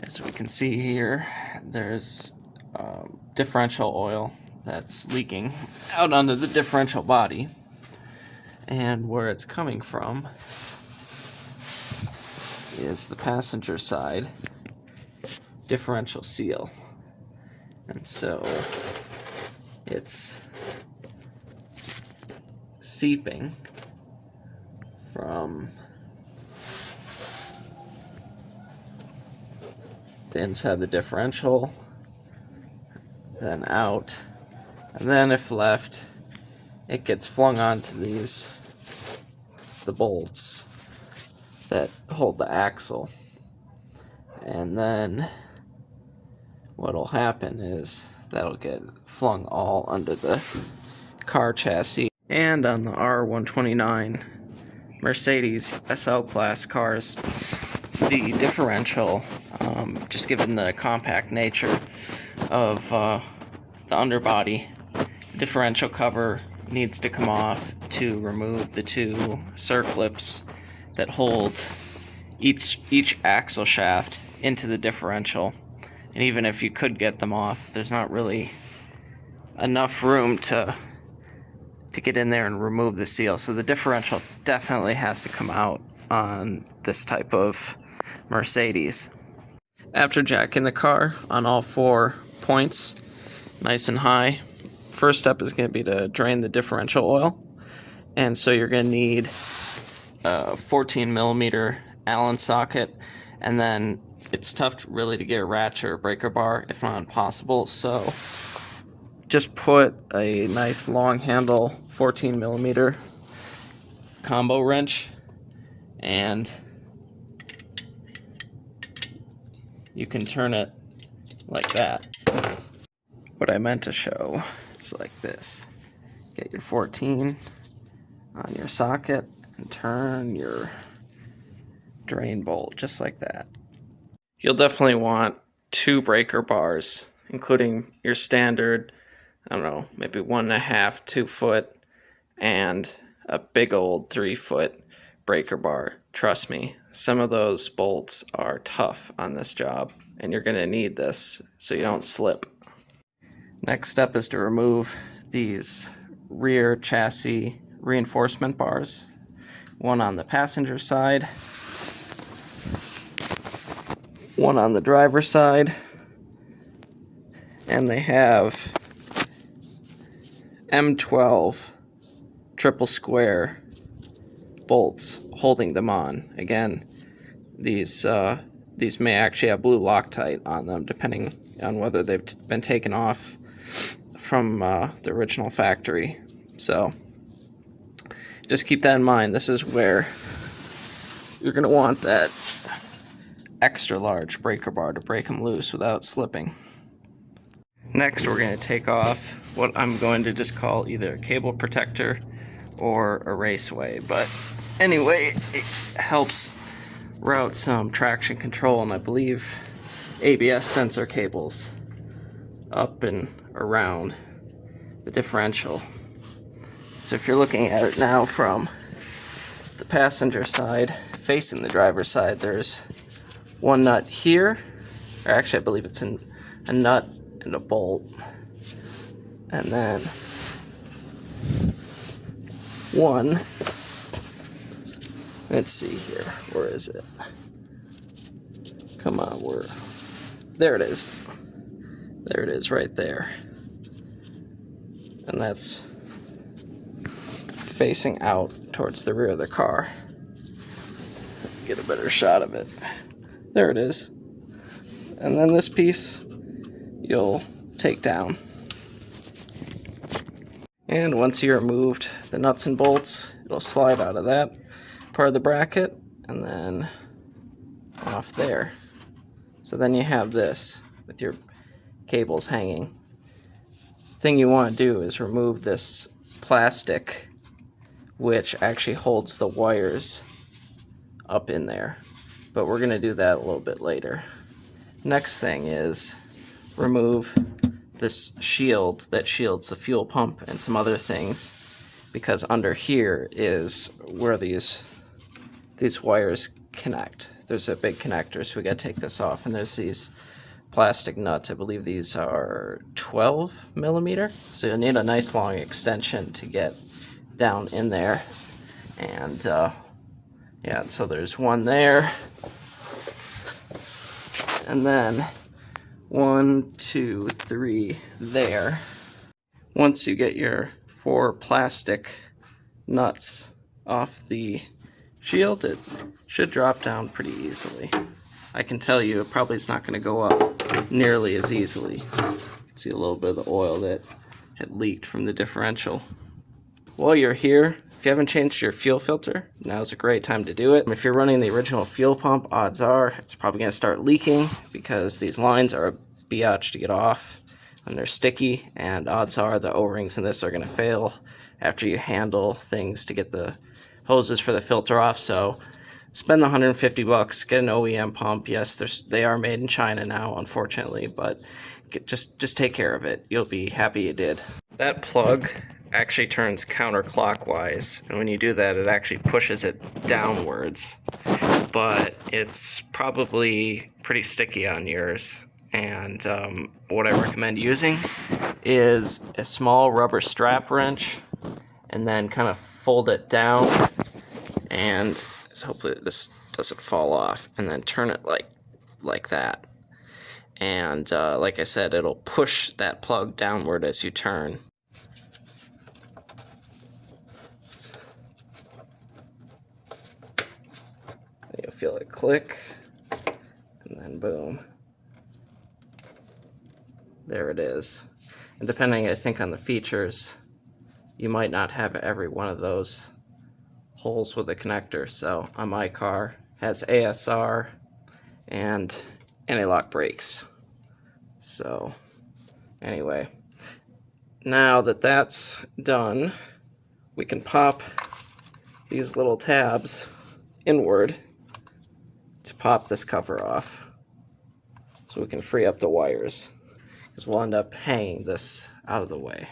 As we can see here, there's differential oil that's leaking out onto the differential body, and where it's coming from is the passenger side differential seal, and so it's seeping from the inside of the differential, then out, and then if left, it gets flung onto the bolts that hold the axle. And then what'll happen is that'll get flung all under the car chassis. And on the R129 Mercedes SL class cars, the differential, just given the compact nature of the underbody, differential cover needs to come off to remove the two circlips that hold each axle shaft into the differential. And even if you could get them off, there's not really enough room to get in there and remove the seal. So the differential definitely has to come out on this type of Mercedes. After jacking the car on all 4 points, nice and high, first step is going to be to drain the differential oil. And so you're going to need a 14mm Allen socket, and then it's tough really to get a ratchet or breaker bar, if not impossible, so just put a nice long handle 14mm combo wrench, and you can turn it like that. What I meant to show is like this. Get your 14 on your socket and turn your drain bolt just like that. You'll definitely want 2 breaker bars, including your standard, I don't know, maybe 1.5, 2 foot, and a big old 3 foot breaker bar. Trust me, some of those bolts are tough on this job, and you're going to need this so you don't slip. Next step is to remove these rear chassis reinforcement bars, one on the passenger side, one on the driver's side, and they have M12 triple square bolts holding them on. Again, these may actually have blue Loctite on them, depending on whether they've been taken off from the original factory. So just keep that in mind. This is where you're going to want that extra large breaker bar to break them loose without slipping. Next, we're going to take off what I'm going to just call either a cable protector or a raceway, but anyway, it helps route some traction control and I believe ABS sensor cables up and around the differential. So if you're looking at it now from the passenger side facing the driver's side, there's one nut here, or actually I believe it's a nut and a bolt, and then one, let's see here, where is it? Come on, there it is. There it is right there. And that's facing out towards the rear of the car. Get a better shot of it. There it is. And then this piece you'll take down. And once you removed the nuts and bolts, it'll slide out of that part of the bracket and then off there. So then you have this with your cables hanging. Thing you want to do is remove this plastic which actually holds the wires up in there, but we're going to do that a little bit later. Next thing is remove this shield that shields the fuel pump and some other things, because under here is where these wires connect. there's a big connector, so we gotta take this off. And there's these plastic nuts. I believe these are 12 millimeter. So you'll need a nice long extension to get down in there. And yeah, so there's one there. And then 1, 2, 3 there. Once you get your 4 plastic nuts off the shield, it should drop down pretty easily. I can tell you it probably is not going to go up nearly as easily. You can see a little bit of the oil that had leaked from the differential. While you're here, if you haven't changed your fuel filter, now's a great time to do it. If you're running the original fuel pump, odds are it's probably going to start leaking because these lines are a biatch to get off and they're sticky, and odds are the O-rings in this are going to fail after you handle things to get the hoses for the filter off. So spend the $150, get an OEM pump. Yes, they are made in China now, unfortunately, but just take care of it. You'll be happy you did. That plug actually turns counterclockwise, and when you do that, it actually pushes it downwards. But it's probably pretty sticky on yours, and what I recommend using is a small rubber strap wrench, and then kind of fold it down, and so hopefully this doesn't fall off, and then turn it like that. And like I said, it'll push that plug downward as you turn. You'll feel it click, and then boom. There it is. And depending, I think, on the features, you might not have every one of those holes with a connector. So on my car, it has ASR and anti-lock brakes. So anyway, now that that's done, we can pop these little tabs inward to pop this cover off, so we can free up the wires, because we'll end up hanging this out of the way.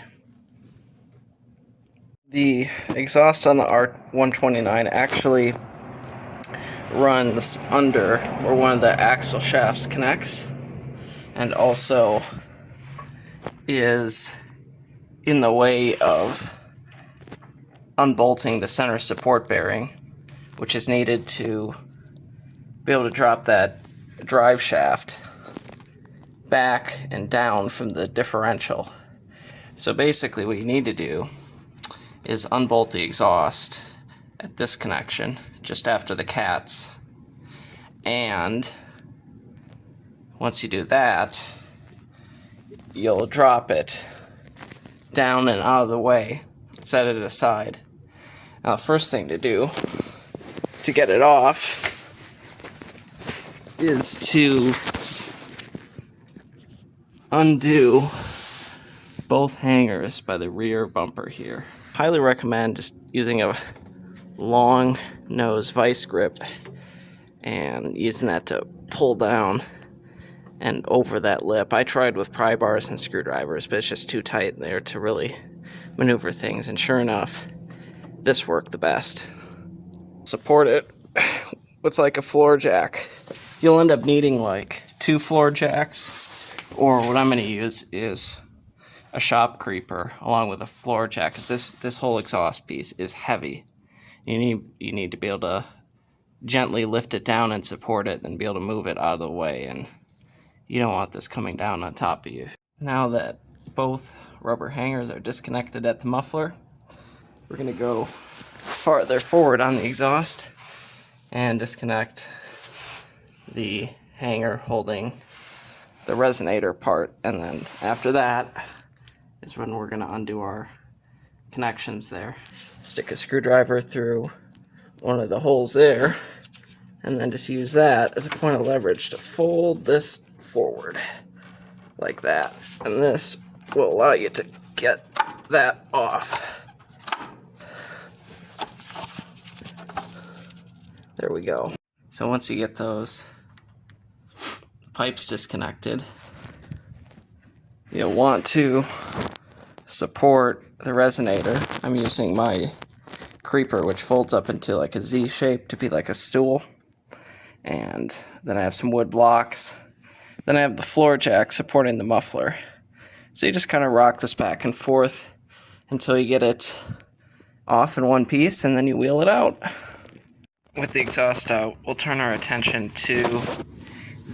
The exhaust on the R129 actually runs under where one of the axle shafts connects, and also is in the way of unbolting the center support bearing, which is needed to be able to drop that drive shaft back and down from the differential. So basically what you need to do is unbolt the exhaust at this connection just after the cats, and once you do that, you'll drop it down and out of the way, set it aside. Now the first thing to do to get it off is to undo both hangers by the rear bumper here. Highly recommend just using a long nose vice grip and using that to pull down and over that lip. I tried with pry bars and screwdrivers, but it's just too tight there to really maneuver things, and sure enough, this worked the best. Support it with like a floor jack. You'll end up needing like 2 floor jacks, or what I'm going to use is a shop creeper along with a floor jack, because this whole exhaust piece is heavy. You need to be able to gently lift it down and support it, then be able to move it out of the way, and you don't want this coming down on top of you. Now that both rubber hangers are disconnected at the muffler, we're going to go farther forward on the exhaust and disconnect the hanger holding the resonator part, and then after that is when we're going to undo our connections there. Stick a screwdriver through one of the holes there, and then just use that as a point of leverage to fold this forward like that, and this will allow you to get that off. There we go. So once you get those pipes disconnected, you'll want to support the resonator. I'm using my creeper, which folds up into like a Z shape to be like a stool, And then I have some wood blocks. Then I have the floor jack supporting the muffler. So you just kind of rock this back and forth until you get it off in one piece, and then you wheel it out. With the exhaust out, we'll turn our attention to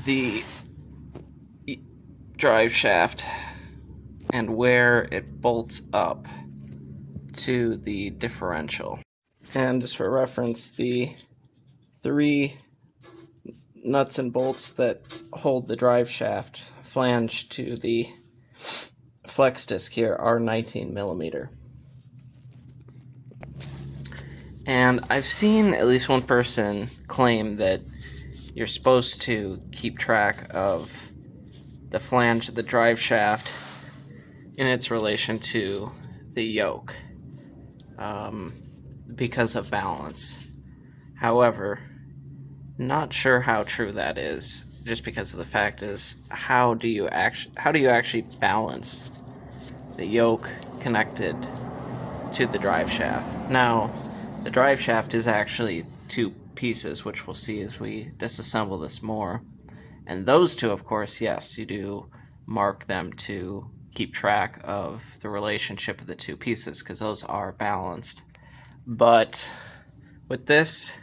the drive shaft and where it bolts up to the differential. And just for reference, the 3 nuts and bolts that hold the drive shaft flange to the flex disc here are 19 millimeter. And I've seen at least one person claim that you're supposed to keep track of the flange of the drive shaft in its relation to the yoke because of balance. However, not sure how true that is, just because of the fact is, how do you actually balance the yoke connected to the drive shaft? Now, the drive shaft is actually 2 pieces, which we'll see as we disassemble this more. And those 2, of course, yes, you do mark them to keep track of the relationship of the 2 pieces, because those are balanced. But with this,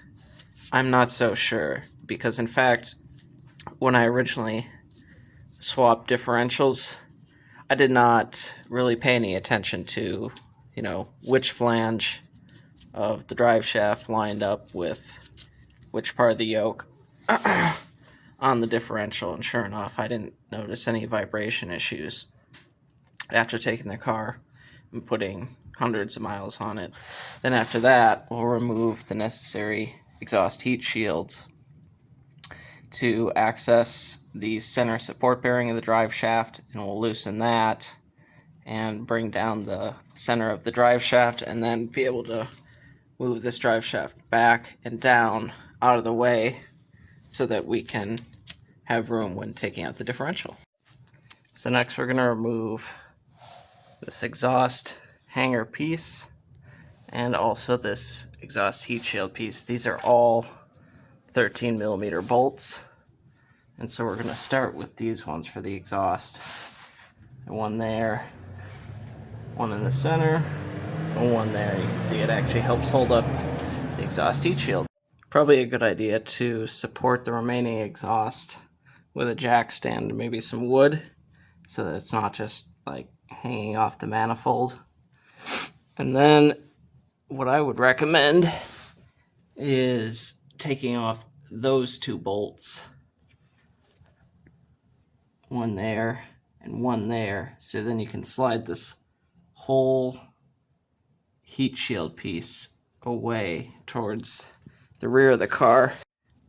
I'm not so sure, because in fact, when I originally swapped differentials, I did not really pay any attention to, which flange of the drive shaft lined up with which part of the yoke on the differential, and sure enough, I didn't notice any vibration issues after taking the car and putting hundreds of miles on it. Then after that, we'll remove the necessary exhaust heat shields to access the center support bearing of the drive shaft, and we'll loosen that and bring down the center of the drive shaft, and then be able to move this drive shaft back and down out of the way so that we can have room when taking out the differential. So next we're going to remove this exhaust hanger piece and also this exhaust heat shield piece. These are all 13 millimeter bolts, and so we're going to start with these ones for the exhaust. One there, one in the center, and one there. You can see it actually helps hold up the exhaust heat shield. Probably a good idea to support the remaining exhaust with a jack stand and maybe some wood, so that it's not just like hanging off the manifold. And then what I would recommend is taking off those 2 bolts, one there and one there, so then you can slide this whole heat shield piece away towards the rear of the car.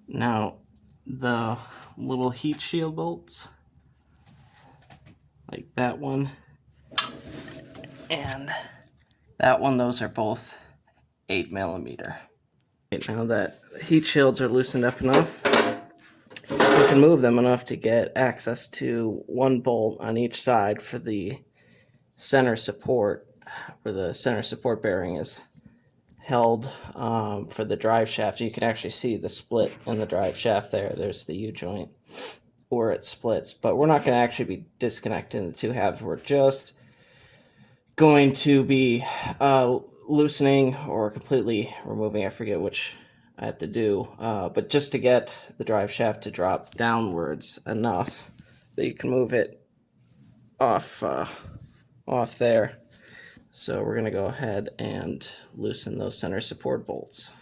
Now, the little heat shield bolts, like that one and that one, those are both 8 millimeter. Now that the heat shields are loosened up enough, you can move them enough to get access to 1 bolt on each side for the center support, where the center support bearing is held for the drive shaft. You can actually see the split in the drive shaft there. There's the U-joint where it splits, but we're not going to actually be disconnecting the 2 halves. We're just going to be loosening or completely removing, I forget which I have to do, but just to get the drive shaft to drop downwards enough that you can move it off there. So we're going to go ahead and loosen those center support bolts.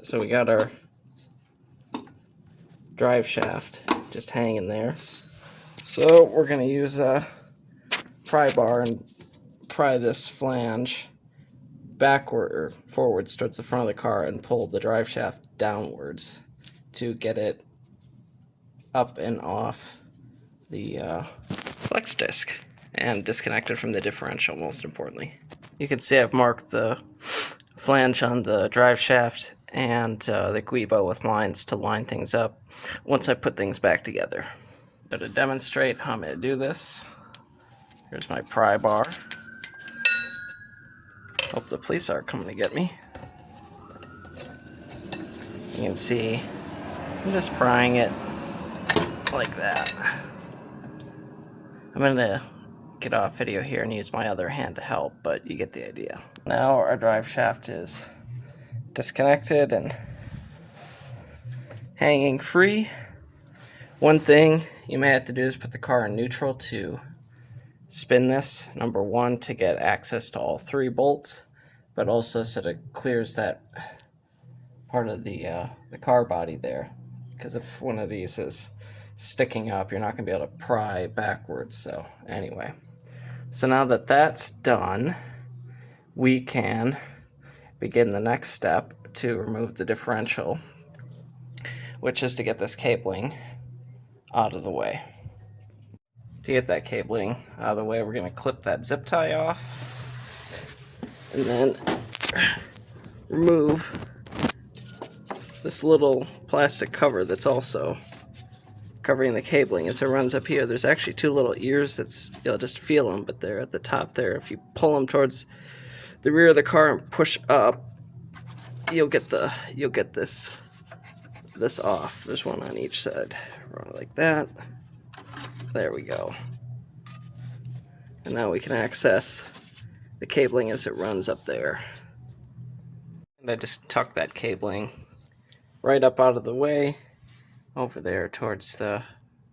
So we got our drive shaft just hanging there. So we're going to use a pry bar and pry this flange backward or forwards towards the front of the car and pull the drive shaft downwards to get it up and off the flex disc and disconnected from the differential, most importantly. You can see I've marked the flange on the drive shaft and the guibo with lines to line things up once I put things back together. So to demonstrate how I'm going to do this, here's my pry bar. Hope the police aren't coming to get me. You can see I'm just prying it like that. I'm gonna get off video here and use my other hand to help, but you get the idea. Now our drive shaft is disconnected and hanging free. One thing you may have to do is put the car in neutral to spin this. Number one, to get access to all 3 bolts, but also so that it clears that part of the car body there. Because if one of these is sticking up, you're not going to be able to pry backwards. So anyway, so now that that's done, we can begin the next step to remove the differential, which is to get this cabling out of the way. To get that cabling out of the way, we're going to clip that zip tie off and then remove this little plastic cover that's also covering the cabling. As it runs up here, there's actually 2 little ears that's, you'll just feel them, but they're at the top there. If you pull them towards the rear of the car and push up, you'll get this off. There's one on each side. Run it like that. There we go. And now we can access the cabling as it runs up there. And I just tuck that cabling right up out of the way over there towards the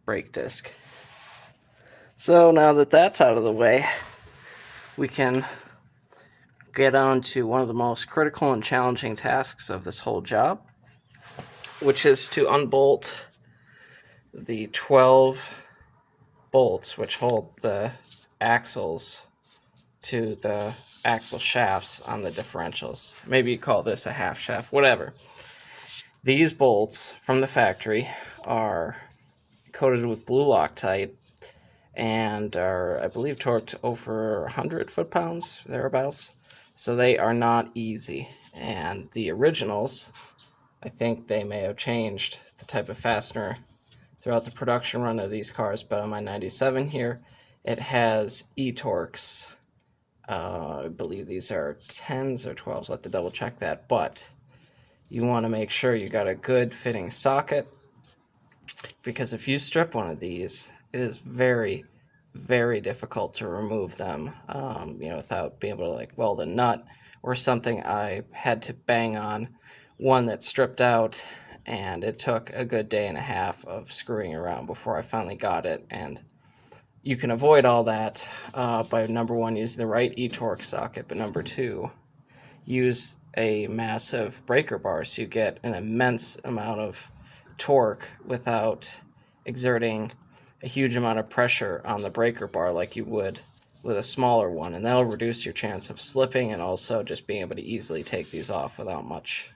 brake disc. So now that that's out of the way, we can get on to one of the most critical and challenging tasks of this whole job, which is to unbolt the 12 bolts which hold the axles to the axle shafts on the differentials. Maybe you call this a half shaft, whatever. These bolts from the factory are coated with blue Loctite and are, I believe, torqued over 100 foot-pounds, thereabouts. So they are not easy. And the originals, I think they may have changed the type of fastener throughout the production run of these cars, but on my 97 here, it has E-Torx. I believe these are 10s or 12s. I'll have to double check that, but you want to make sure you got a good fitting socket, because if you strip one of these, it is very, very difficult to remove them, without being able to like weld a nut or something. I had to bang on one that stripped out, and it took a good day and a half of screwing around before I finally got it. And you can avoid all that by, number one, using the right E-Torx socket, but number two, use a massive breaker bar so you get an immense amount of torque without exerting a huge amount of pressure on the breaker bar like you would with a smaller one, and that'll reduce your chance of slipping and also just being able to easily take these off without much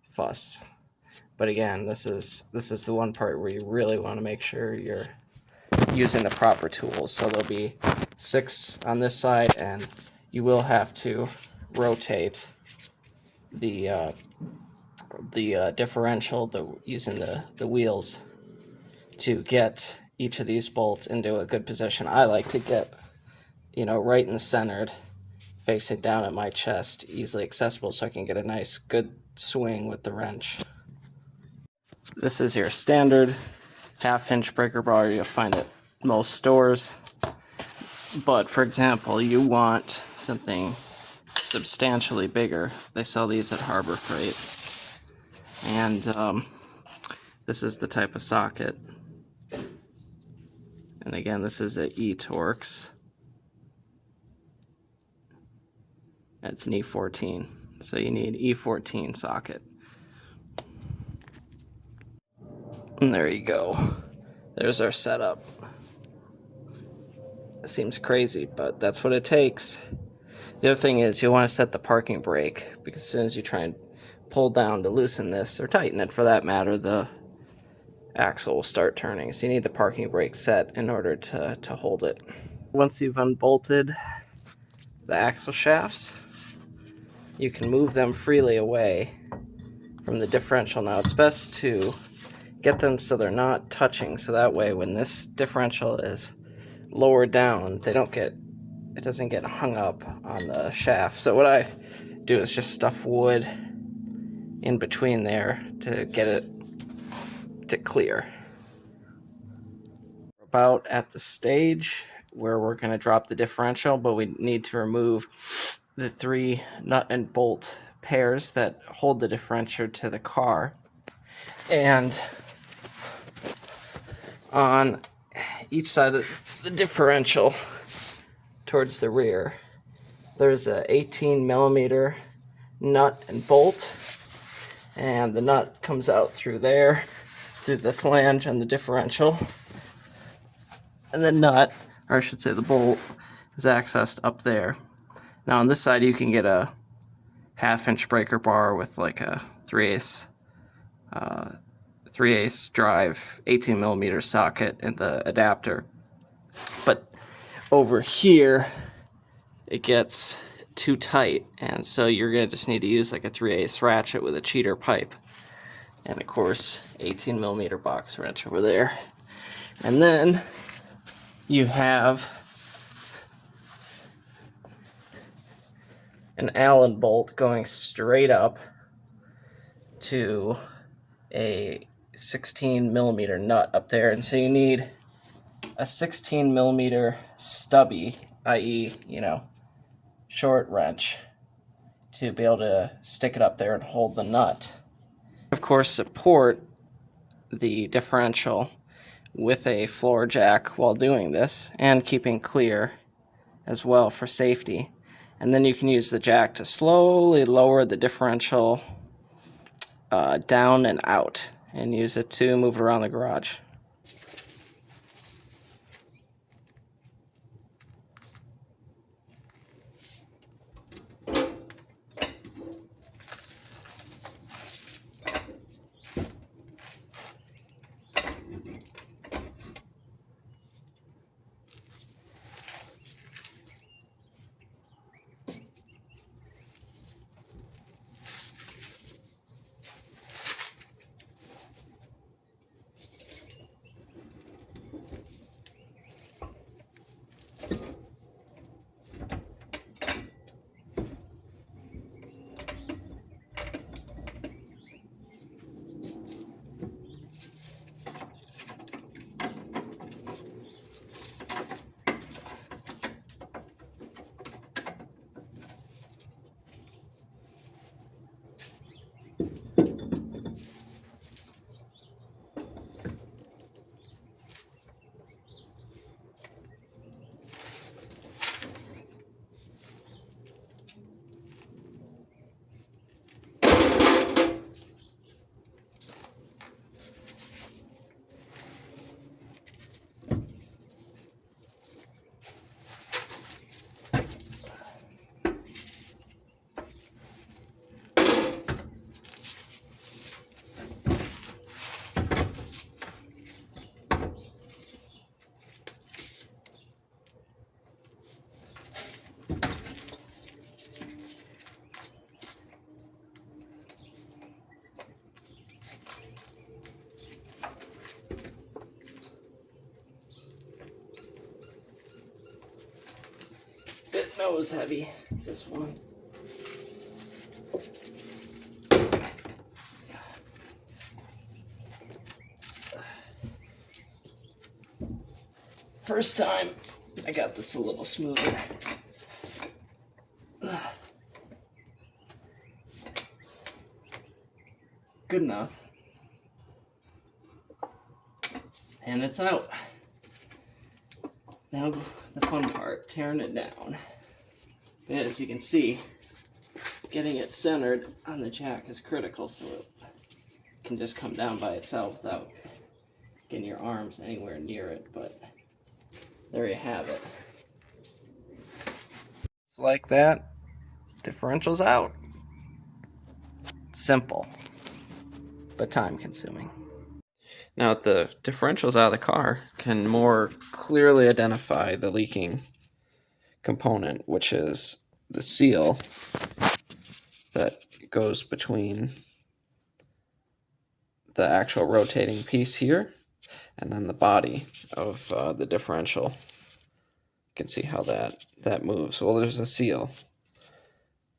fuss. But again, this is the one part where you really want to make sure you're using the proper tools. So there'll be 6 on this side, and you will have to rotate the differential using the wheels to get each of these bolts into a good position. I like to get, right and centered, facing down at my chest, easily accessible, so I can get a nice good swing with the wrench. This is your standard 1/2-inch breaker bar. You'll find it most stores. But for example, you want something substantially bigger. They sell these at Harbor Freight. And this is the type of socket. And again, this is a E-Torx. It's an E14. So you need E14 socket. And there you go. There's our setup. It seems crazy, but that's what it takes. The other thing is, you'll want to set the parking brake, because as soon as you try and pull down to loosen this, or tighten it for that matter, the axle will start turning. So you need the parking brake set in order to hold it. Once you've unbolted the axle shafts, you can move them freely away from the differential. Now it's best to get them so they're not touching, so that way when this differential is lowered down, it doesn't get hung up on the shaft. So what I do is just stuff wood in between there to get it to clear. We're about at the stage where we're going to drop the differential, but we need to remove the 3 nut and bolt pairs that hold the differential to the car. And on each side of the differential towards the rear, there's a 18mm nut and bolt, and the nut comes out through there, through the flange and the differential, and the nut, or I should say the bolt, is accessed up there. Now on this side you can get a 1/2-inch breaker bar with like a 3/8 drive 18mm socket in the adapter, but over here it gets too tight, and so you're gonna just need to use like a 3/8 ratchet with a cheater pipe, and of course 18mm box wrench over there. And then you have an Allen bolt going straight up to a 16mm nut up there, and so you need a 16mm stubby, i.e., short wrench, to be able to stick it up there and hold the nut. Of course, support the differential with a floor jack while doing this, and keeping clear as well for safety. And then you can use the jack to slowly lower the differential down and out, and use it to move it around the garage. Bit nose heavy, this one. First time, I got this a little smoother. Good enough. And it's out. Now the fun part, tearing it down. As you can see, getting it centered on the jack is critical, so it can just come down by itself without getting your arms anywhere near it, but there you have it. It's like that. Differential's out. Simple, but time consuming. Now the differentials out of the car can more clearly identify the leaking component, which is the seal that goes between the actual rotating piece here and then the body of the differential. You can see how that moves. Well, there's a seal,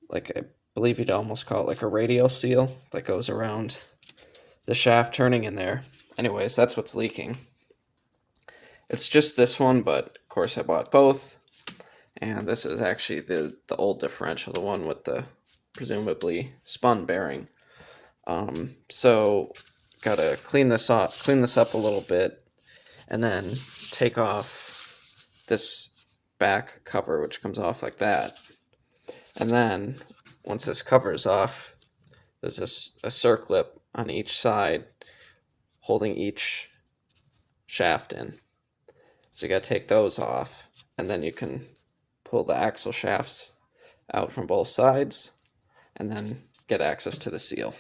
like I believe you'd almost call it like a radial seal, that goes around the shaft turning in there. Anyways, that's what's leaking. It's just this one, but of course I bought both. And this is actually the old differential, the one with the presumably spun bearing. So gotta clean this up a little bit, and then take off this back cover, which comes off like that. And then once this cover is off, there's a circlip on each side holding each shaft in. So you gotta take those off, and then you can pull the axle shafts out from both sides and then get access to the seal.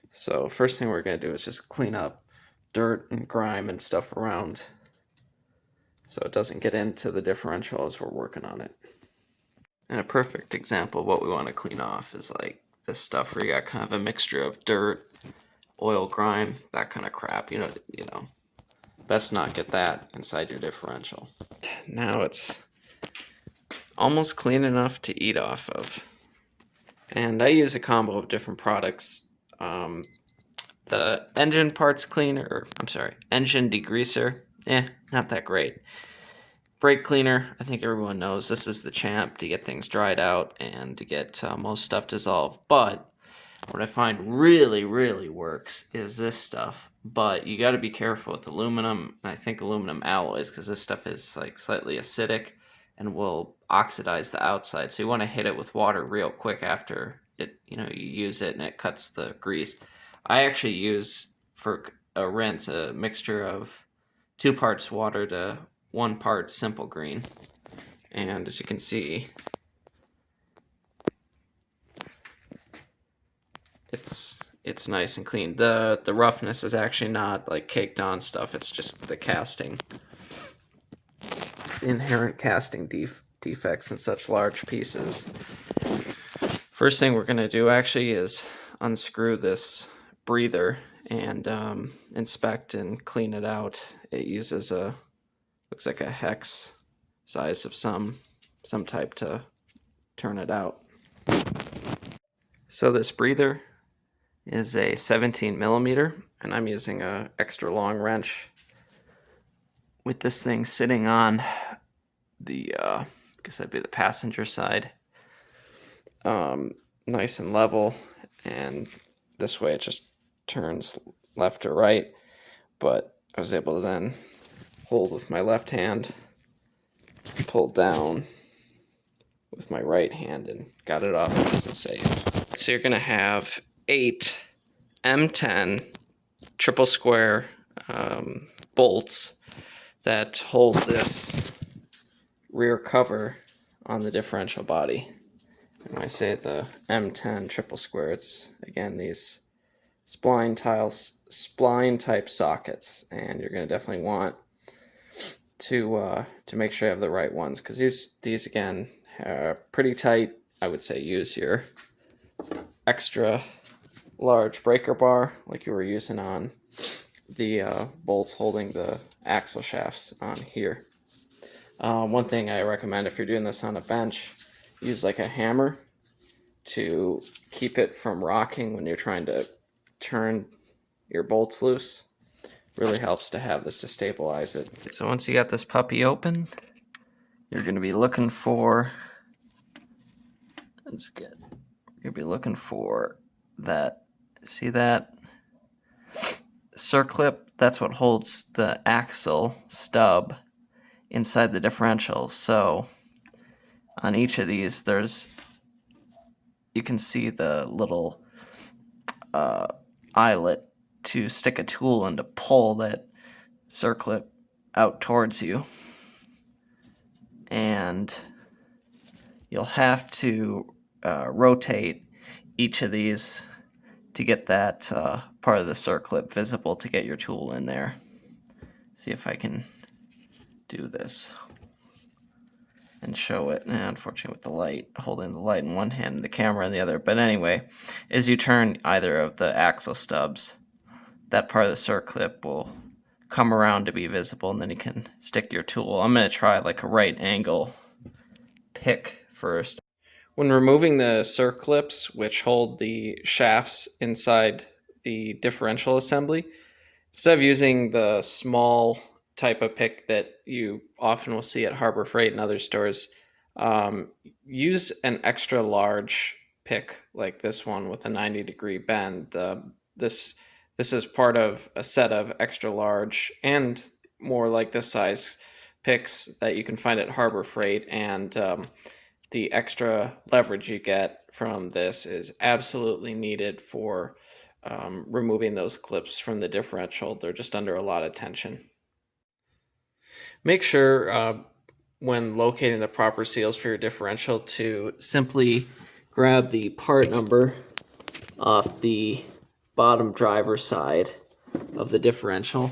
So first thing we're going to do is just clean up dirt and grime and stuff around so it doesn't get into the differential as we're working on it. And a perfect example of what we want to clean off is like this stuff where you got kind of a mixture of dirt, oil, grime, that kind of crap. You know, best not get that inside your differential. Now it's almost clean enough to eat off of. And I use a combo of different products. The engine parts cleaner, or I'm sorry, engine degreaser, not that great. Brake cleaner, I think everyone knows this is the champ to get things dried out and to get most stuff dissolved. But what I find really, really works is this stuff. But you got to be careful with aluminum, and I think aluminum alloys, because this stuff is like slightly acidic and will oxidize the outside. So you want to hit it with water real quick after it, you use it, and it cuts the grease. I actually use for a rinse a mixture of 2 parts water to 1 part simple green, and as you can see, it's nice and clean. The roughness is actually not like caked on stuff. It's just the casting, inherent casting defects in such large pieces. First thing we're gonna do actually is unscrew this breather and inspect and clean it out. It uses looks like a hex size of some type to turn it out. So this breather is a 17 millimeter, and I'm using a extra long wrench with this thing sitting on the I guess that'd be the passenger side, nice and level, and this way it just turns left or right, but I was able to then hold with my left hand, pull down with my right hand, and got it off nice and safe. So you're going to have 8 M10 triple square bolts that hold this rear cover on the differential body. And when I say the M10 triple square, it's again these spline type sockets, and you're going to definitely want to make sure you have the right ones, because these again are pretty tight. I would say use your extra large breaker bar like you were using on the bolts holding the axle shafts on here. One thing I recommend if you're doing this on a bench, use like a hammer to keep it from rocking when you're trying to turn your bolts loose. Really helps to have this to stabilize it. So once you got this puppy open, you're going to be looking for, let's get, you'll be looking for that, see that circlip? That's what holds the axle stub inside the differential. So on each of these, you can see the little eyelet to stick a tool and to pull that circlip out towards you. And you'll have to rotate each of these to get that part of the circlip visible to get your tool in there. See if I can do this and show it. And unfortunately with the light, holding the light in one hand and the camera in the other. But anyway, as you turn either of the axle stubs, that part of the circlip will come around to be visible, and then you can stick your tool. I'm going to try like a right angle pick first. When removing the circlips, which hold the shafts inside the differential assembly, instead of using the small type of pick that you often will see at Harbor Freight and other stores, use an extra large pick like this one with a 90-degree bend. This is part of a set of extra large and more like this size picks that you can find at Harbor Freight, and the extra leverage you get from this is absolutely needed for removing those clips from the differential. They're just under a lot of tension. Make sure when locating the proper seals for your differential to simply grab the part number off the bottom driver side of the differential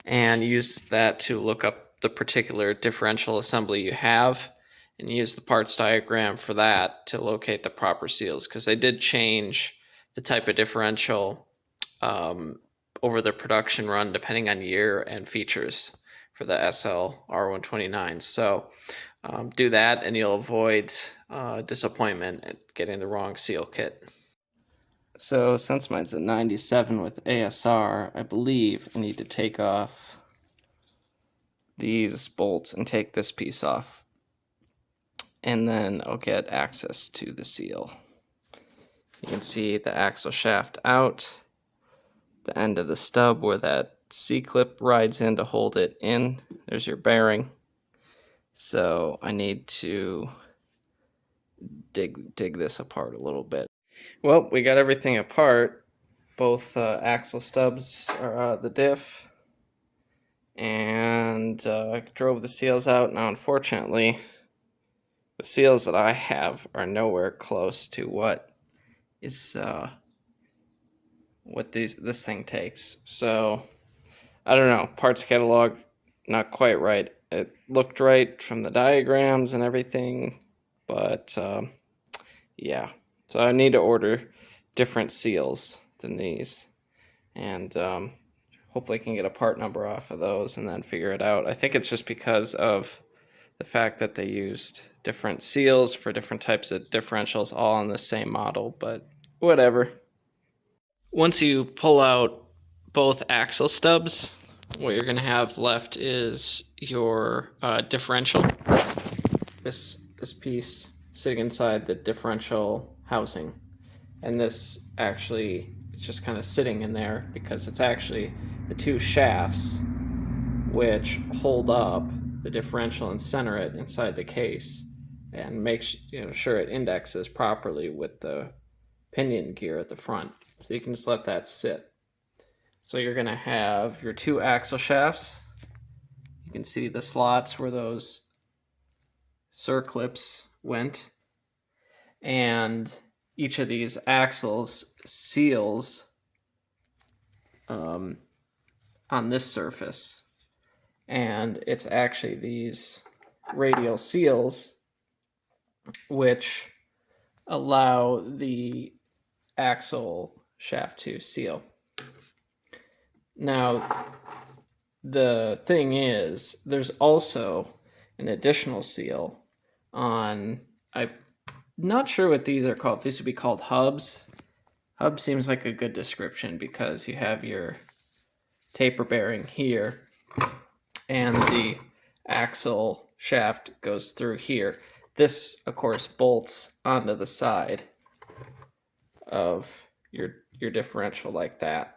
and use that to look up the particular differential assembly you have, and use the parts diagram for that to locate the proper seals, because they did change the type of differential over the production run depending on year and features for the SL R129. So do that and you'll avoid disappointment at getting the wrong seal kit. So since mine's a 97 with ASR, I believe I need to take off these bolts and take this piece off. And then I'll get access to the seal. You can see the axle shaft out, the end of the stub where that C-clip rides in to hold it in. There's your bearing. So I need to dig this apart a little bit. Well, we got everything apart. Both axle stubs are out of the diff, and I drove the seals out. Now, unfortunately, the seals that I have are nowhere close to what is what this thing takes. So I don't know. Parts catalog not quite right. It looked right from the diagrams and everything, but yeah. So I need to order different seals than these, and hopefully I can get a part number off of those and then figure it out. I think it's just because of the fact that they used different seals for different types of differentials all on the same model, but whatever. Once you pull out both axle stubs, what you're going to have left is your differential. This piece sitting inside the differential housing, and this actually is just kind of sitting in there because it's actually the two shafts which hold up the differential and center it inside the case and make sure it indexes properly with the pinion gear at the front. So you can just let that sit. So you're going to have your two axle shafts. You can see the slots where those circlips went, and each of these axles seals on this surface, and it's actually these radial seals which allow the axle shaft to seal. Now, the thing is, there's also an additional seal on, I'm not sure what these are called. These would be called hubs. Hub seems like a good description because you have your taper bearing here and the axle shaft goes through here. This, of course, bolts onto the side of your differential like that.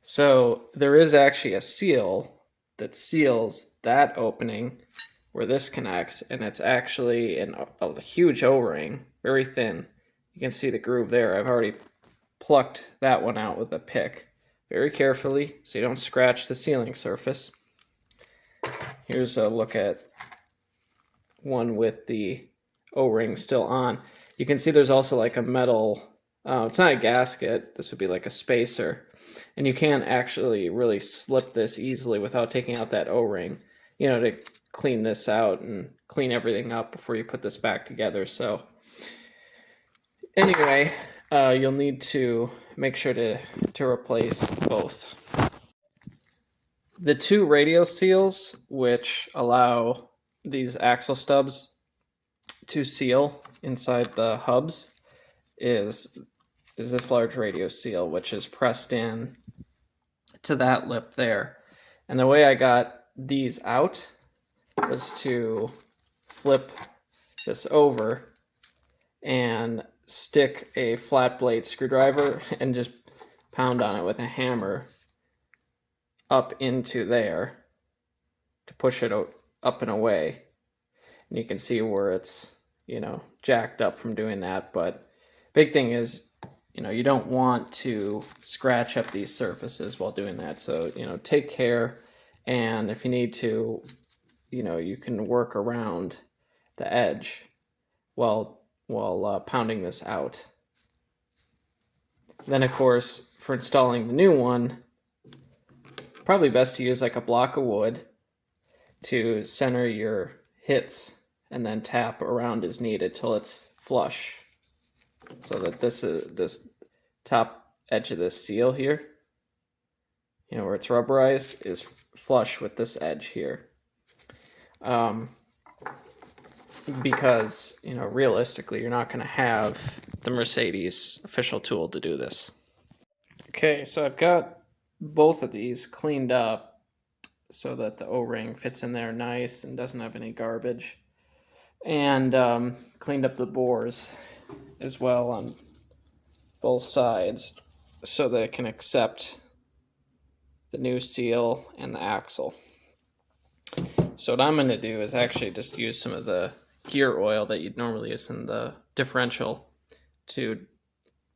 So there is actually a seal that seals that opening where this connects, and it's actually a huge O-ring, very thin. You can see the groove there. I've already plucked that one out with a pick very carefully so you don't scratch the sealing surface. Here's a look at one with the O-ring still on. You can see there's also like a metal, it's not a gasket, this would be like a spacer, and you can't actually really slip this easily without taking out that O-ring, to clean this out and clean everything up before you put this back together. So anyway, you'll need to make sure to replace both. The two radial seals, which allow these axle stubs to seal, inside the hubs is this large radial seal, which is pressed in to that lip there. And the way I got these out was to flip this over and stick a flat blade screwdriver and just pound on it with a hammer up into there to push it up and away. And you can see where it's, jacked up from doing that. But big thing is, you don't want to scratch up these surfaces while doing that. So, take care. And if you need to, you can work around the edge while pounding this out. Then, of course, for installing the new one, probably best to use like a block of wood to center your hits and then tap around as needed till it's flush, so that this top edge of this seal here, where it's rubberized, is flush with this edge here. Because realistically, you're not going to have the Mercedes official tool to do this. Okay, so I've got both of these cleaned up so that the O-ring fits in there nice and doesn't have any garbage, and cleaned up the bores as well on both sides so that it can accept the new seal and the axle. So what I'm going to do is actually just use some of the gear oil that you'd normally use in the differential to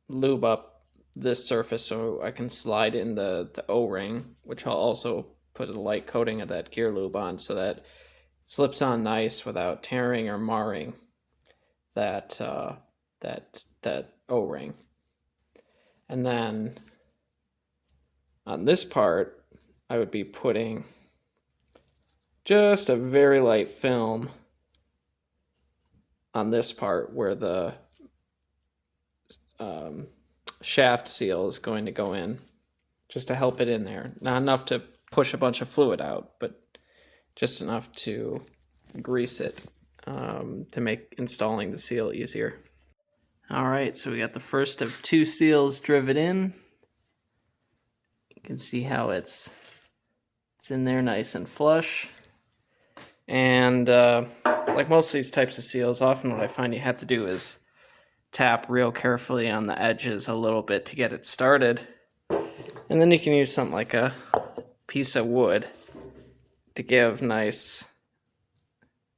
lube up this surface so I can slide in the O-ring, which I'll also put a light coating of that gear lube on so that it slips on nice without tearing or marring that O-ring. And then on this part, I would be putting just a very light film on this part where the shaft seal is going to go in, just to help it in there. Not enough to push a bunch of fluid out, but just enough to grease it to make installing the seal easier. All right, so we got the first of two seals driven in. You can see how it's in there nice and flush. And like most of these types of seals, often what I find you have to do is tap real carefully on the edges a little bit to get it started. And then you can use something like a piece of wood to give nice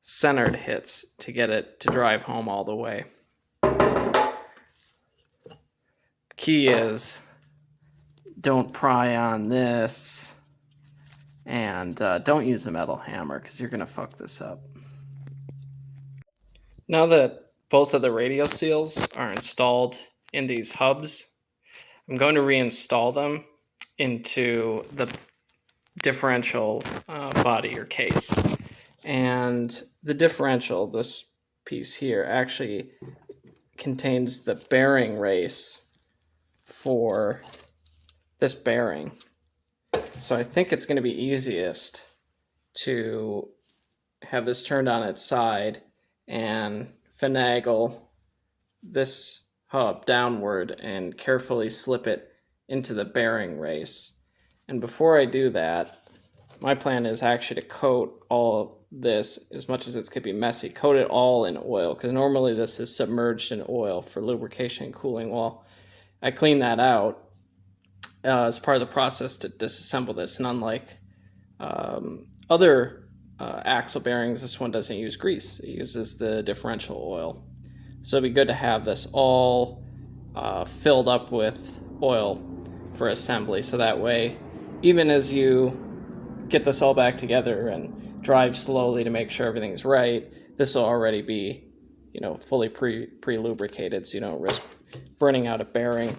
centered hits to get it to drive home all the way. The key is don't pry on this, and don't use a metal hammer because you're going to fuck this up. Now that both of the radial seals are installed in these hubs, I'm going to reinstall them into the differential body or case. And the differential, this piece here, actually contains the bearing race for this bearing. So I think it's going to be easiest to have this turned on its side and finagle this hub downward and carefully slip it into the bearing race. And before I do that, my plan is actually to coat all this, as much as it's going to be messy, coat it all in oil, because normally this is submerged in oil for lubrication and cooling. Well, I clean that out as part of the process to disassemble this, and unlike other axle bearings, this one doesn't use grease. It uses the differential oil. So it'd be good to have this all filled up with oil for assembly, so that way, even as you get this all back together and drive slowly to make sure everything's right, this will already be, fully pre-lubricated, so you don't risk burning out a bearing.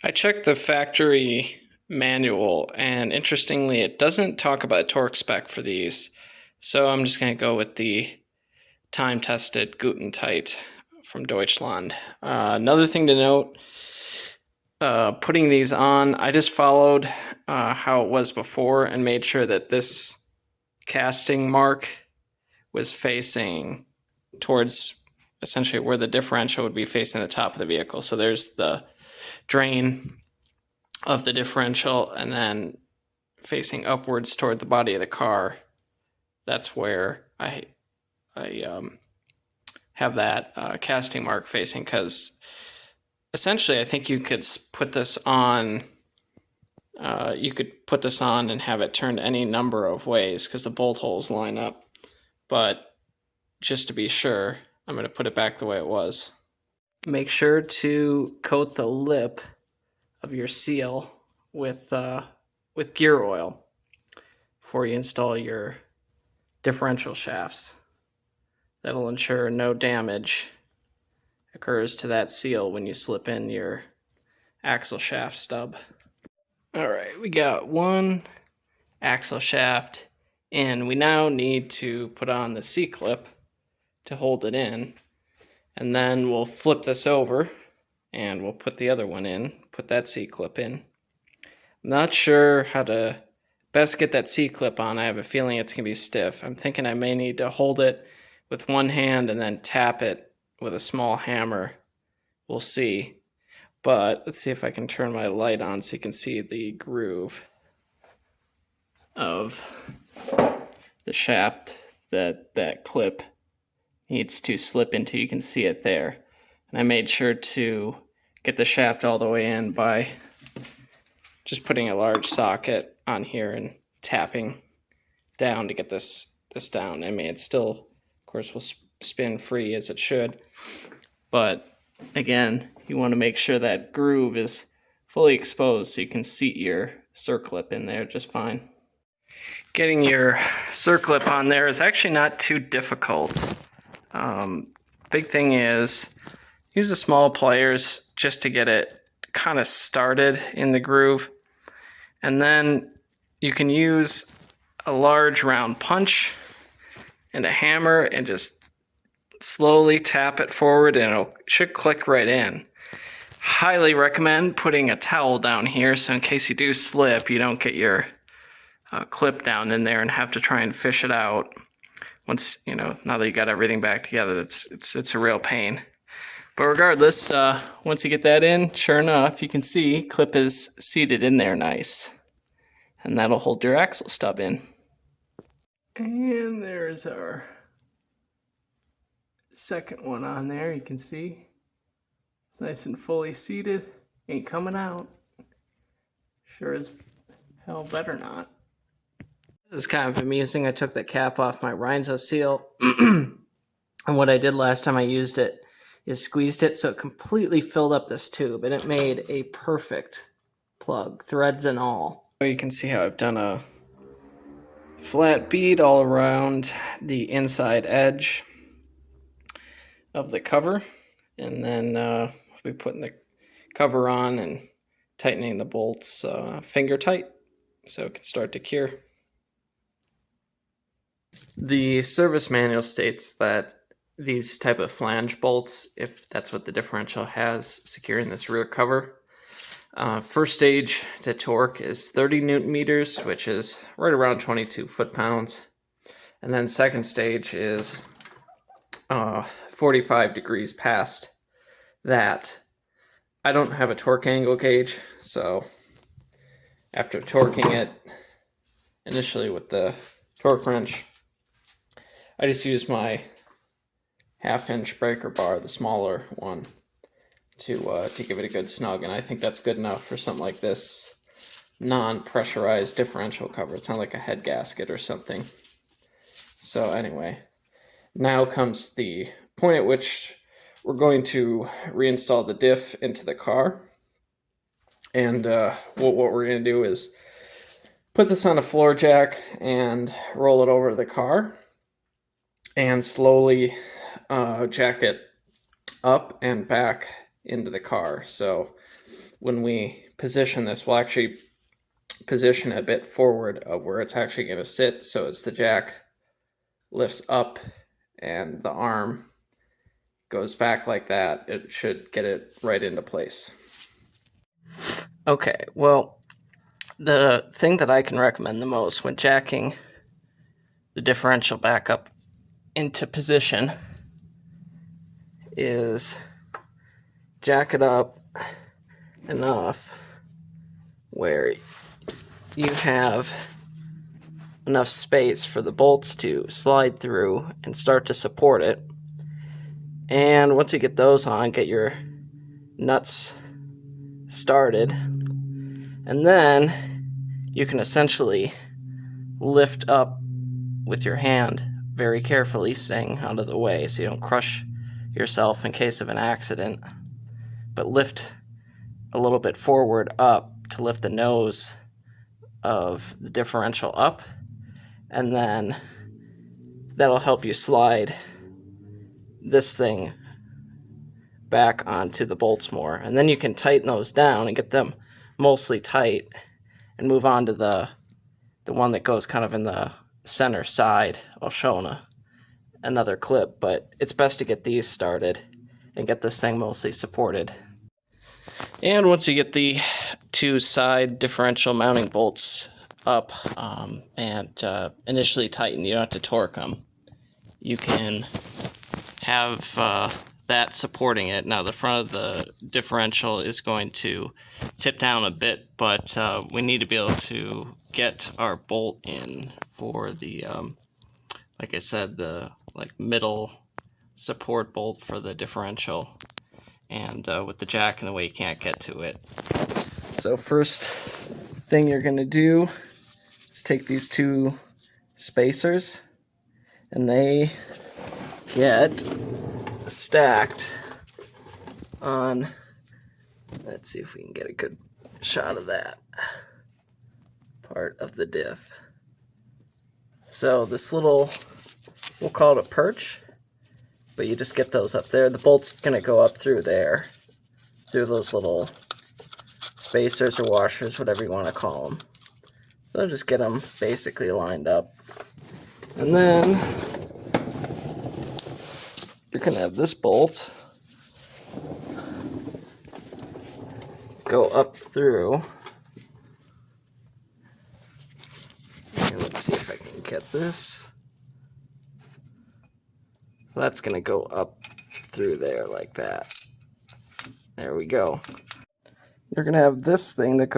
I checked the factory manual, and interestingly, it doesn't talk about torque spec for these, so I'm just going to go with the time-tested Gutentite from Deutschland. Another thing to note, putting these on, I just followed how it was before and made sure that this casting mark was facing towards essentially where the differential would be facing the top of the vehicle. So there's the drain of the differential, and then facing upwards toward the body of the car, that's where I have that casting mark facing, because essentially I think you could put this on and have it turned any number of ways because the bolt holes line up, but just to be sure, I'm going to put it back the way it was. Make sure to coat the lip of your seal with gear oil before you install your differential shafts. That'll ensure no damage occurs to that seal when you slip in your axle shaft stub. All right, we got one axle shaft in. We now need to put on the C-clip to hold it in, and then we'll flip this over and we'll put the other one in, put that C-clip in. I'm not sure how to best get that C-clip on. I have a feeling it's going to be stiff. I'm thinking I may need to hold it with one hand and then tap it with a small hammer. We'll see. But let's see if I can turn my light on so you can see the groove of the shaft that clip needs to slip into. You can see it there. And I made sure to get the shaft all the way in by just putting a large socket on here and tapping down to get this down. I mean, it still, of course, will spin free as it should. But again, you want to make sure that groove is fully exposed so you can seat your circlip in there just fine. Getting your circlip on there is actually not too difficult. Big thing is use the small pliers just to get it kind of started in the groove. And then you can use a large round punch and a hammer and just slowly tap it forward and it should click right in. Highly recommend putting a towel down here so in case you do slip, you don't get your clip down in there and have to try and fish it out. Once, now that you got everything back together, it's a real pain. But regardless, once you get that in, sure enough, you can see clip is seated in there nice. And that'll hold your axle stub in. And there's our second one on there. You can see it's nice and fully seated. Ain't coming out. Sure as hell better not. This is kind of amusing. I took the cap off my Reinzo seal. And what I did last time I used it is squeezed it so it completely filled up this tube. And it made a perfect plug, threads and all. You can see how I've done a flat bead all around the inside edge of the cover, and then we'll be putting the cover on and tightening the bolts finger tight so it can start to cure. The service manual states that these type of flange bolts, if that's what the differential has securing this rear cover, first stage to torque is 30 Newton meters, which is right around 22 foot-pounds. And then second stage is 45 degrees past that. I don't have a torque angle gauge, so after torquing it initially with the torque wrench, I just used my 1/2-inch breaker bar, the smaller one, to give it a good snug, and I think that's good enough for something like this non-pressurized differential cover. It's not like a head gasket or something. So anyway, now comes the point at which we're going to reinstall the diff into the car. And what we're going to do is put this on a floor jack and roll it over the car and slowly jack it up and back into the car. So when we position this, we'll actually position it a bit forward of where it's actually going to sit. So as the jack lifts up and the arm goes back like that, it should get it right into place. Okay, well, the thing that I can recommend the most when jacking the differential back up into position is jack it up enough where you have enough space for the bolts to slide through and start to support it. And once you get those on, get your nuts started, and then you can essentially lift up with your hand very carefully, staying out of the way so you don't crush yourself in case of an accident, but lift a little bit forward up to lift the nose of the differential up, and then that'll help you slide this thing back onto the bolts more. And then you can tighten those down and get them mostly tight and move on to the one that goes kind of in the center side. I'll show in another clip, but it's best to get these started and get this thing mostly supported. And once you get the two side differential mounting bolts up and initially tightened, you don't have to torque them. You can have that supporting it. Now the front of the differential is going to tip down a bit, but we need to be able to get our bolt in for the, like I said, the middle support bolt for the differential. And with the jack in the way, you can't get to it. So first thing you're going to do is take these two spacers, and they get stacked on, let's see if we can get a good shot of that part of the diff. So this little, we'll call it a perch, but you just get those up there. The bolt's gonna go up through there, through those little spacers or washers, whatever you want to call them. So just get them basically lined up. And then you're gonna have this bolt go up through. And let's see if I can get this. So that's gonna go up through there like that. There we go. You're gonna have this thing that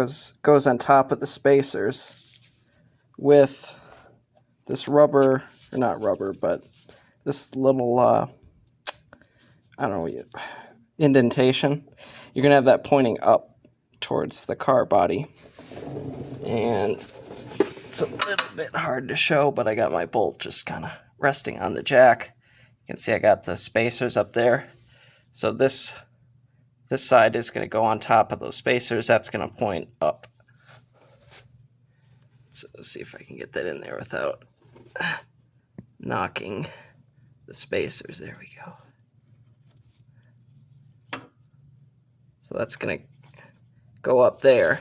goes on top of the spacers with this rubber, or not rubber, but this little I don't know, indentation. You're gonna have that pointing up towards the car body, and it's a little bit hard to show, but I got my bolt just kind of resting on the jack. You can see I got the spacers up there. So this side is going to go on top of those spacers. That's going to point up. So let's see if I can get that in there without knocking the spacers. There we go. So that's going to go up there.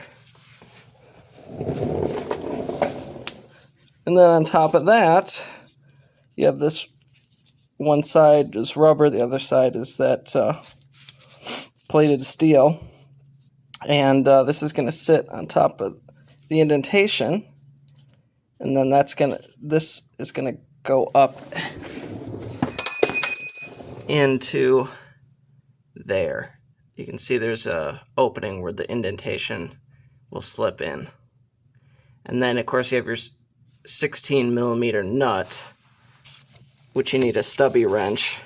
And then on top of that, you have this one side is rubber, the other side is that plated steel. And this is going to sit on top of the indentation. And then this is going to go up into there. You can see there's a opening where the indentation will slip in. And then, of course, you have your 16mm nut, which you need a stubby wrench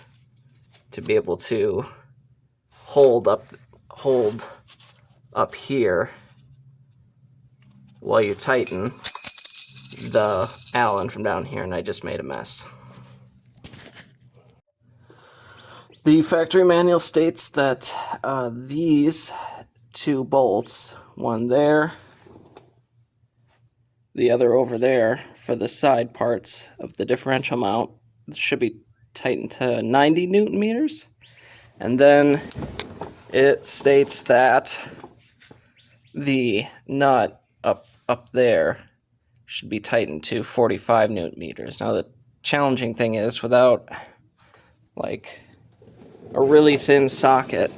to be able to hold up here while you tighten the Allen from down here, and I just made a mess. The factory manual states that these two bolts, one there, the other over there, for the side parts of the differential mount, should be tightened to 90 Newton meters. And then it states that the nut up there should be tightened to 45 Newton meters. Now the challenging thing is, without like a really thin socket,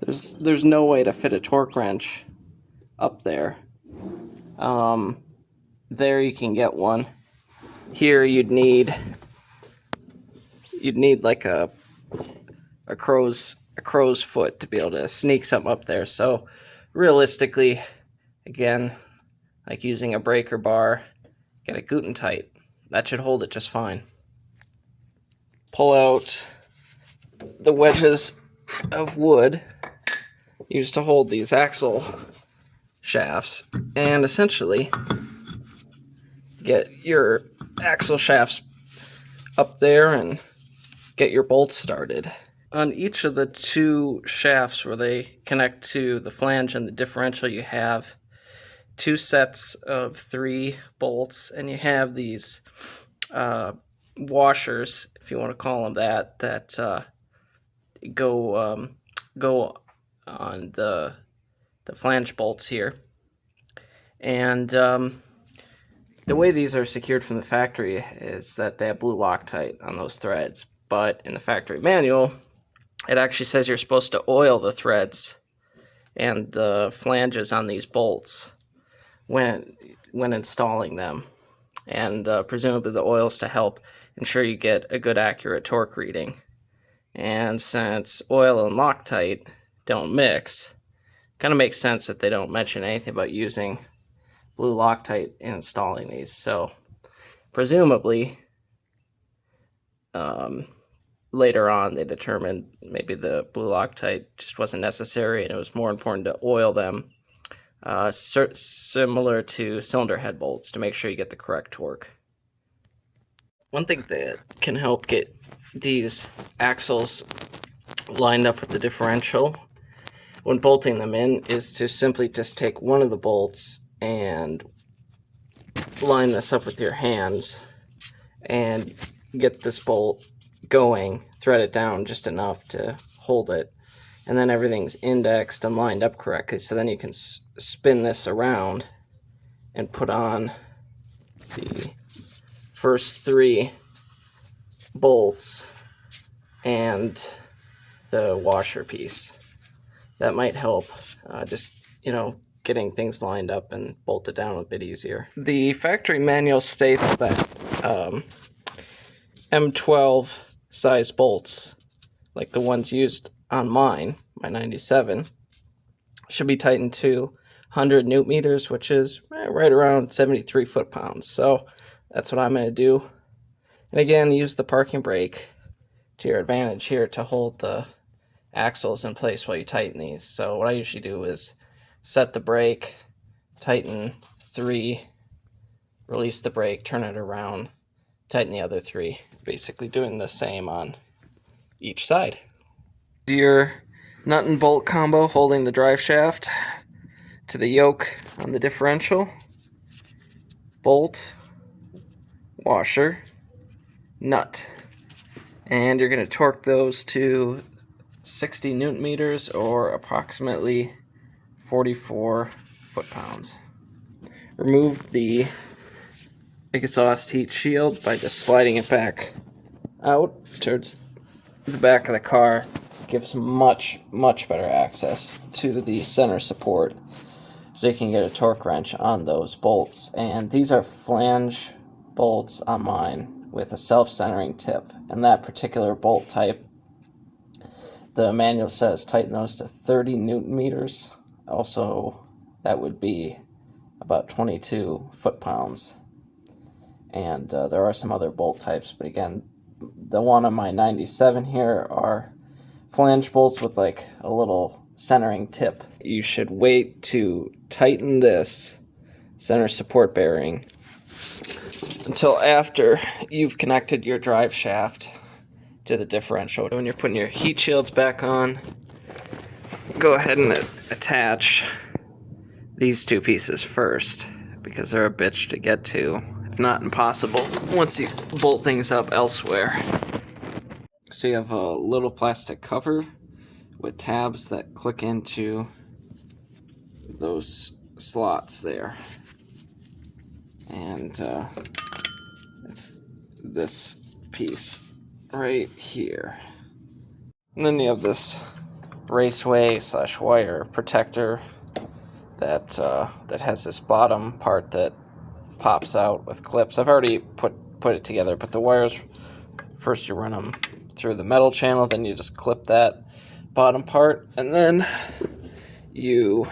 there's no way to fit a torque wrench up there. There you can get one. Here you'd need like a a crow's foot to be able to sneak something up there. So realistically, again, like using a breaker bar, get it Guten tight. That should hold it just fine. Pull out the wedges of wood used to hold these axle shafts, and essentially get your axle shafts up there and get your bolts started. On each of the two shafts where they connect to the flange and the differential, you have two sets of 3 bolts, and you have these washers, if you want to call them that, that go on the flange bolts here. And the way these are secured from the factory is that they have blue Loctite on those threads, but in the factory manual, it actually says you're supposed to oil the threads and the flanges on these bolts when installing them. And presumably the oil's to help ensure you get a good accurate torque reading. And since oil and Loctite don't mix, kind of makes sense that they don't mention anything about using blue Loctite in installing these. So presumably later on they determined maybe the blue Loctite just wasn't necessary and it was more important to oil them, similar to cylinder head bolts, to make sure you get the correct torque. One thing that can help get these axles lined up with the differential when bolting them in is to simply just take one of the bolts and line this up with your hands and get this bolt going, thread it down just enough to hold it, and then everything's indexed and lined up correctly, so then you can spin this around and put on the first 3 bolts and the washer piece. That might help just, getting things lined up and bolted down a bit easier. The factory manual states that M12 size bolts, like the ones used on mine, my 97, should be tightened to 100 newton meters, which is right around 73 foot-pounds. So that's what I'm going to do. And again, use the parking brake to your advantage here to hold the axles in place while you tighten these. So what I usually do is set the brake, tighten 3, release the brake, turn it around, tighten the other 3, basically doing the same on each side. Your nut and bolt combo holding the drive shaft to the yoke on the differential, bolt, washer, nut, and you're going to torque those to 60 newton meters or approximately 44 foot-pounds. Remove the exhaust heat shield by just sliding it back out towards the back of the car. Gives much better access to the center support, so you can get a torque wrench on those bolts. And these are flange bolts on mine with a self-centering tip, and that particular bolt type, the manual says tighten those to 30 newton meters. Also, that would be about 22 foot-pounds. And there are some other bolt types, but again, the one on my 97 here are flange bolts with like a little centering tip. You should wait to tighten this center support bearing until after you've connected your drive shaft to the differential. When you're putting your heat shields back on, go ahead and attach these 2 pieces first, because they're a bitch to get to, if not impossible, once you bolt things up elsewhere. So you have a little plastic cover with tabs that click into those slots there. And it's this piece right here. And then you have this raceway / wire protector that has this bottom part that pops out with clips. I've already put it together, but the wires, first you run them through the metal channel, then you just clip that bottom part, and then you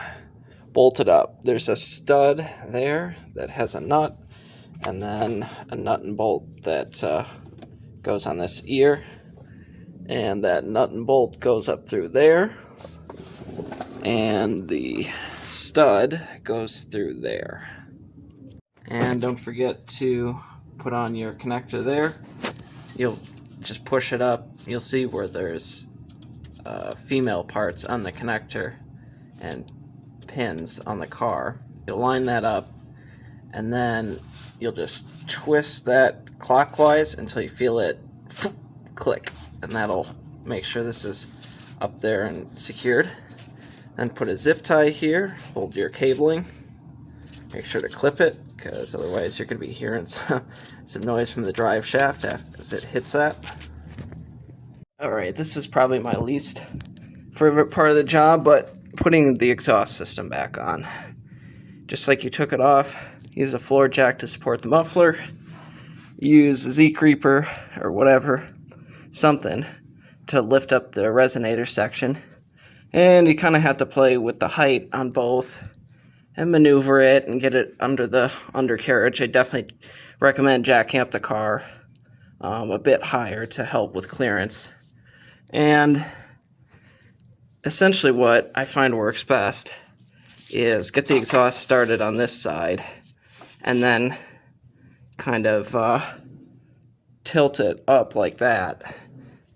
bolt it up. There's a stud there that has a nut, and then a nut and bolt that goes on this ear, and that nut and bolt goes up through there, and the stud goes through there. And don't forget to put on your connector there. You'll just push it up. You'll see where there's female parts on the connector and pins on the car. You'll line that up, and then you'll just twist that clockwise until you feel it click, and that'll make sure this is up there and secured. Then put a zip tie here, hold your cabling, make sure to clip it, because otherwise you're going to be hearing some noise from the drive shaft as it hits that. Alright, this is probably my least favorite part of the job, but putting the exhaust system back on. Just like you took it off, use a floor jack to support the muffler, use a Z-creeper or whatever, something to lift up the resonator section, and you kind of have to play with the height on both and maneuver it and get it under the undercarriage. I definitely recommend jacking up the car a bit higher to help with clearance. And essentially what I find works best is get the exhaust started on this side and then kind of tilt it up like that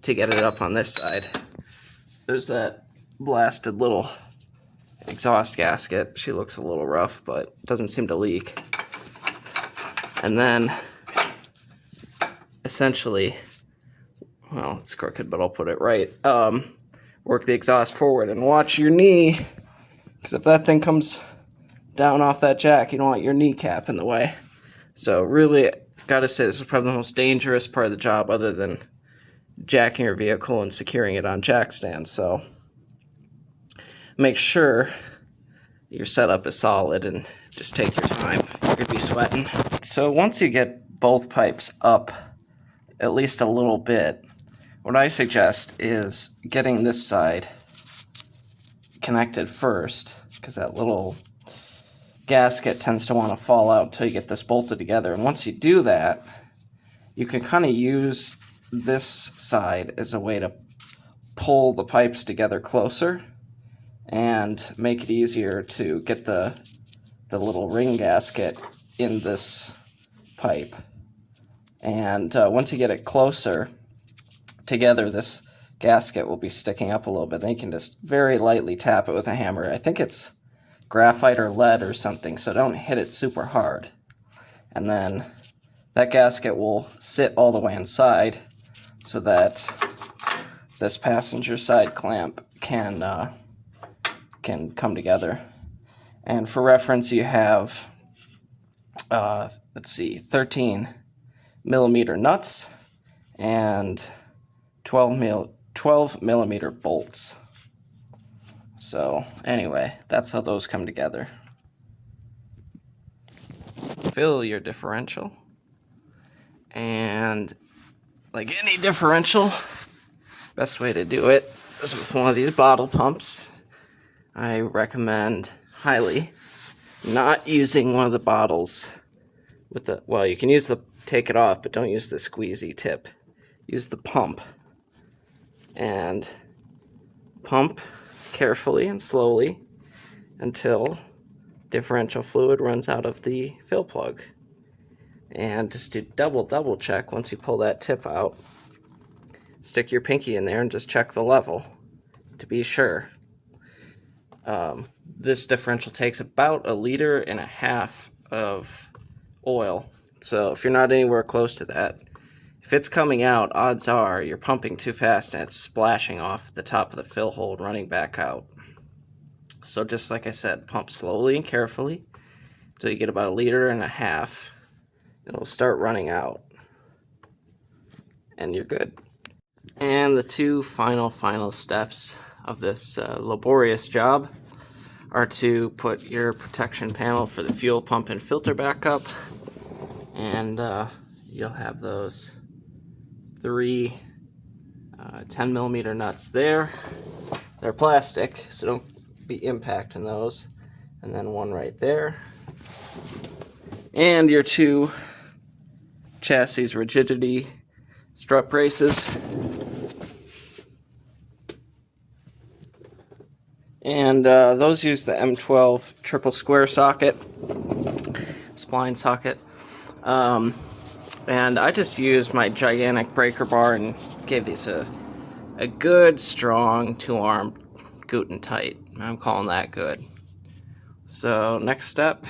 to get it up on this side. There's that blasted little exhaust gasket. She looks a little rough, but doesn't seem to leak. And then essentially, well, it's crooked, but I'll put it right. Work the exhaust forward and watch your knee, because if that thing comes down off that jack, you don't want your kneecap in the way. So really, gotta say, this is probably the most dangerous part of the job, other than jacking your vehicle and securing it on jack stands. So make sure your setup is solid and just take your time. You're gonna be sweating. So once you get both pipes up at least a little bit, what I suggest is getting this side connected first, because that little gasket tends to want to fall out until you get this bolted together. And once you do that, you can kind of use this side as a way to pull the pipes together closer and make it easier to get the little ring gasket in this pipe. And once you get it closer together, this gasket will be sticking up a little bit. Then you can just very lightly tap it with a hammer. I think it's graphite or lead or something, so don't hit it super hard. And then that gasket will sit all the way inside so that this passenger side clamp can come together. And for reference, you have 13 millimeter nuts and 12 millimeter bolts. So anyway, that's how those come together. Fill your differential, and like any differential, best way to do it is with one of these bottle pumps. I recommend highly not using one of the bottles with the, well, you can use the take it off, but don't use the squeezy tip. Use the pump and pump carefully and slowly until differential fluid runs out of the fill plug. And just do double check once you pull that tip out. Stick your pinky in there and just check the level to be sure. This differential takes about 1.5 liters of oil. So if you're not anywhere close to that, if it's coming out, odds are you're pumping too fast and it's splashing off the top of the fill hole and running back out. So just like I said, pump slowly and carefully until you get about 1.5 liters. It'll start running out, and you're good. And the two final steps of this laborious job are to put your protection panel for the fuel pump and filter back up, and you'll have those 3 10mm nuts there. They're plastic, so don't be impacting those. And then one right there. And your 2 chassis rigidity strut braces. And those use the M12 triple square socket, spline socket. And I just used my gigantic breaker bar and gave these a good, strong 2-arm Guten tight. I'm calling that good. So next step,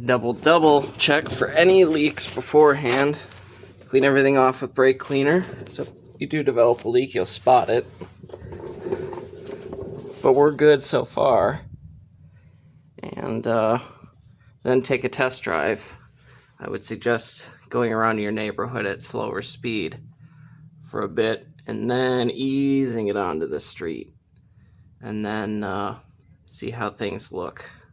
double check for any leaks beforehand. Clean everything off with brake cleaner. So if you do develop a leak, you'll spot it. But we're good so far. And then take a test drive. I would suggest going around your neighborhood at slower speed for a bit and then easing it onto the street. And then see how things look.